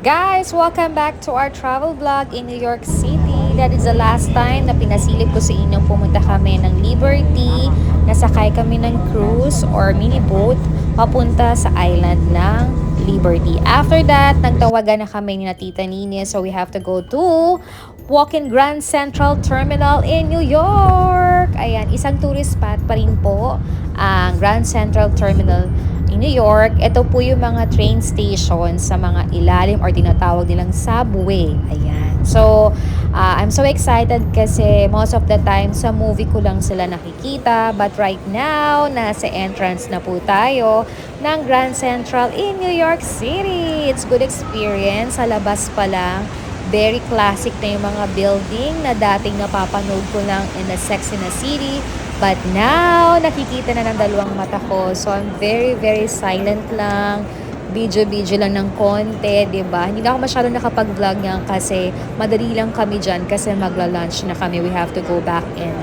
Guys, welcome back to our travel vlog in New York City. That is the last time na pinasilip ko sa inyong pumunta kami ng Liberty. Nasakay kami ng cruise or mini boat papunta sa island ng Liberty. After that, nagtawagan na kami ni na Tita Nini. So we have to go to walk-in Grand Central Terminal in New York. Ayan, isang tourist spot pa rin po ang Grand Central Terminal in New York. Ito po yung mga train station sa mga ilalim or tinatawag nilang subway. Ayan. So, I'm so excited kasi most of the time sa movie ko lang sila nakikita. But right now, nasa entrance na po tayo ng Grand Central in New York City. It's good experience. Sa labas pa lang, very classic na yung mga building na dating napapanood ko lang in the Sex and the City. But now, nakikita na ng dalawang mata ko. So, I'm very, very silent lang. Video lang ng konti, 'di ba? Hindi na ako masyado nakapag-vlog niyan kasi madali lang kami dyan kasi magla-lunch na kami. We have to go back in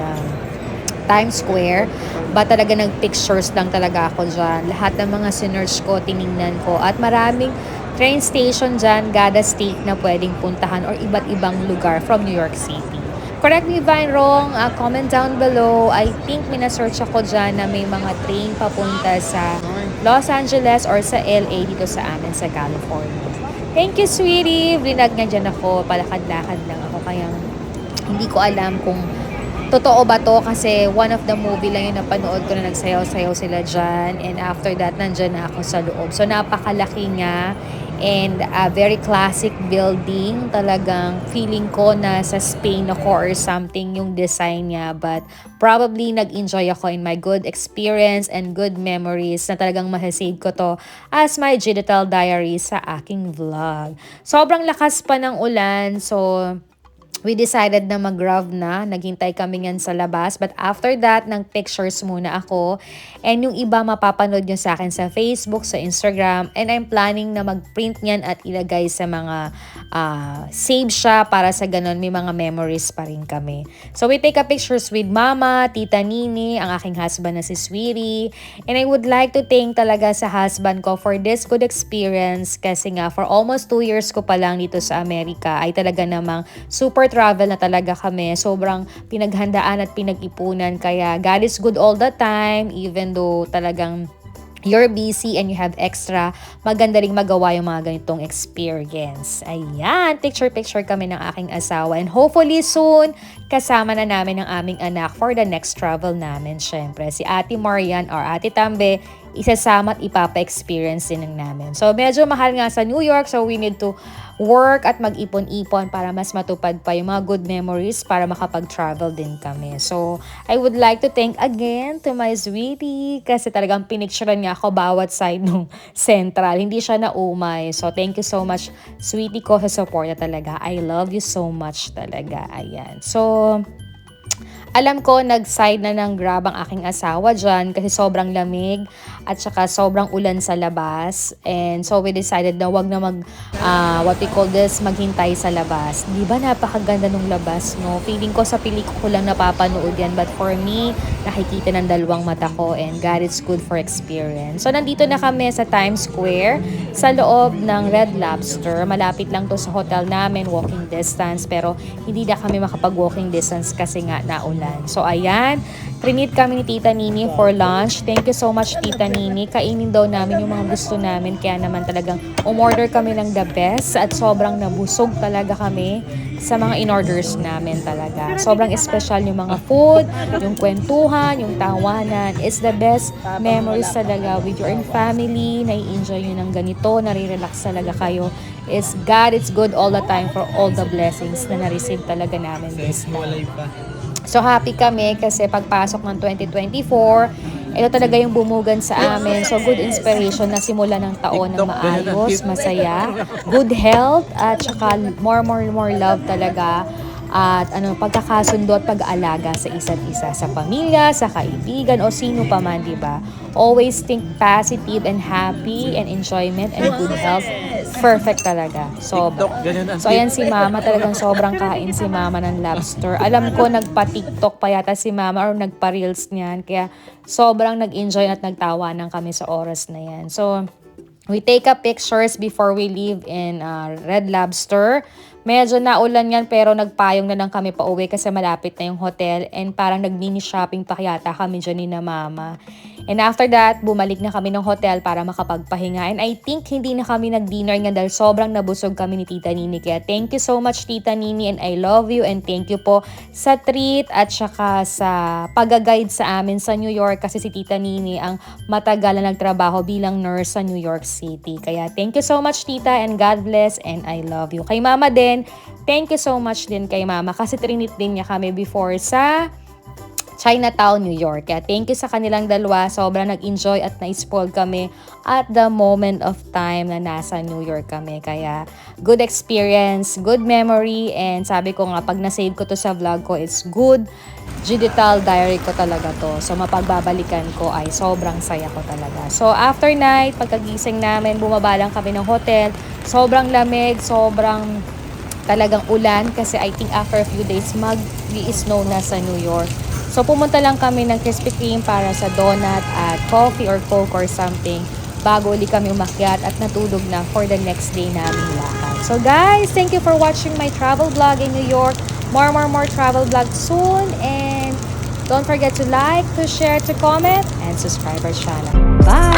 Times Square. But talaga nag-pictures lang talaga ako dyan. Lahat ng mga sinerch ko, tiningnan ko. At maraming train station dyan, Gada State na pwedeng puntahan or iba't ibang lugar from New York City. Correct me if I'm wrong, comment down below. I think minasearch ako dyan na may mga train papunta sa Los Angeles or sa LA dito sa amin sa California. Thank you, sweetie. Vlinag nga dyan ako. Palakad-lakad lang ako. Kaya hindi ko alam kung totoo ba to kasi one of the movie lang yung napanood ko na nagsayaw-sayaw sila dyan. And after that, nandyan na ako sa loob. So, napakalaki nga. And a very classic building. Talagang feeling ko na sa Spain ako or something yung design niya. But probably nag-enjoy ako in my good experience and good memories na talagang masasave ko to as my digital diary sa aking vlog. Sobrang lakas pa ng ulan. So, we decided na mag-grab na. Naghintay kami yan sa labas. But after that, ng pictures muna ako. And yung iba mapapanood nyo sa akin sa Facebook, sa Instagram. And I'm planning na mag-print niyan at ilagay sa mga save siya para sa ganun may mga memories pa rin kami. So we take a pictures with Mama, Tita Nini, ang aking husband na si Sweetie. And I would like to thank talaga sa husband ko for this good experience kasi nga for almost 2 years ko pa lang dito sa Amerika ay talaga namang super travel na talaga kami. Sobrang pinaghandaan at pinag-ipunan. Kaya God is good all the time. Even though talagang you're busy and you have extra, maganda ring magawa yung mga ganitong experience. Ayan, picture-picture kami ng aking asawa. And hopefully soon, kasama na namin ang aming anak for the next travel namin. Syempre, si Ate Marian or Ate Tambe, isasama at ipapa-experience din ng namin. So, medyo mahal nga sa New York. So, we need to work at mag-ipon-ipon para mas matupad pa yung mga good memories para makapag-travel din kami. So, I would like to thank again to my sweetie kasi talagang pinicturean niya ako bawat side ng central. Hindi siya naumay. So, thank you so much, sweetie ko, sa support na talaga. I love you so much talaga. Ayan. So, alam ko, nag-side na ng Grab ang aking asawa dyan kasi sobrang lamig at saka sobrang ulan sa labas. And so we decided na wag na what we call this, maghintay sa labas. Di ba napakaganda ng labas, no? Feeling ko sa pelikula lang napapanood yan. But for me, nakikita ng dalawang mata ko and God is good for experience. So nandito na kami sa Times Square sa loob ng Red Lobster. Malapit lang to sa hotel namin, walking distance. Pero hindi na kami makapag-walking distance kasi nga naulan. So, ayan. Trinit kami ni Tita Nini for lunch. Thank you so much, Tita Nini. Kainin daw namin yung mga gusto namin. Kaya naman talagang umorder kami ng the best. At sobrang nabusog talaga kami sa mga in-orders namin talaga. Sobrang special yung mga food, yung kwentuhan, yung tawanan. It's the best memories talaga with your family. Nai-enjoy nyo ng ganito. Nare-relax talaga kayo. God, it's good all the time for all the blessings na na-receive talaga namin this time. So happy kami kasi pagpasok ng 2024, ito talaga yung bumugan sa amin. So good inspiration na simula ng taon ng maayos, masaya, good health, at saka more love talaga. At pagkakasundo at pag-aalaga sa isa't isa, sa pamilya, sa kaibigan o sino pa man, di ba? Always think positive and happy and enjoyment and good health. Perfect talaga. So ayan si Mama, talagang sobrang kain si Mama ng lobster. Alam ko nagpa-TikTok pa yata si Mama or nagpa-reels niyan. Kaya sobrang nag-enjoy at nagtawanan kami sa oras na yan. So, We take up pictures before we leave in Red Lobster. Medyo naulan yan pero nagpayong na lang kami pa uwi kasi malapit na yung hotel and parang nag-mini shopping pa yata kami dyan ni na mama. And after that, bumalik na kami ng hotel para makapagpahinga. And I think hindi na kami nag-dinner nga dahil sobrang nabusog kami ni Tita Nini. Kaya thank you so much Tita Nini and I love you and thank you po sa treat at saka sa pag-guide sa amin sa New York kasi si Tita Nini ang matagal na nagtrabaho bilang nurse sa New York City. Kaya thank you so much Tita and God bless and I love you. Kay Mama din, thank you so much din kay Mama kasi trinit din niya kami before sa Chinatown, New York. Kaya thank you sa kanilang dalawa. Sobrang nag-enjoy at na-spoil kami at the moment of time na nasa New York kami. Kaya good experience, good memory, and sabi ko nga pag na-save ko to sa vlog ko, it's good digital diary ko talaga to. So mapagbabalikan ko ay sobrang saya ko talaga. So after night, pagkagising namin, bumaba lang kami ng hotel. Sobrang lamig, sobrang talagang ulan kasi I think after a few days mag-i-snow na sa New York. So pumunta lang kami ng Krispy Kreme para sa donut at coffee or coke or something bago ulit kami umakyat at natulog na for the next day namin lakad. So guys, thank you for watching my travel vlog in New York. More travel vlogs soon and don't forget to like, to share, to comment, and subscribe our channel. Bye!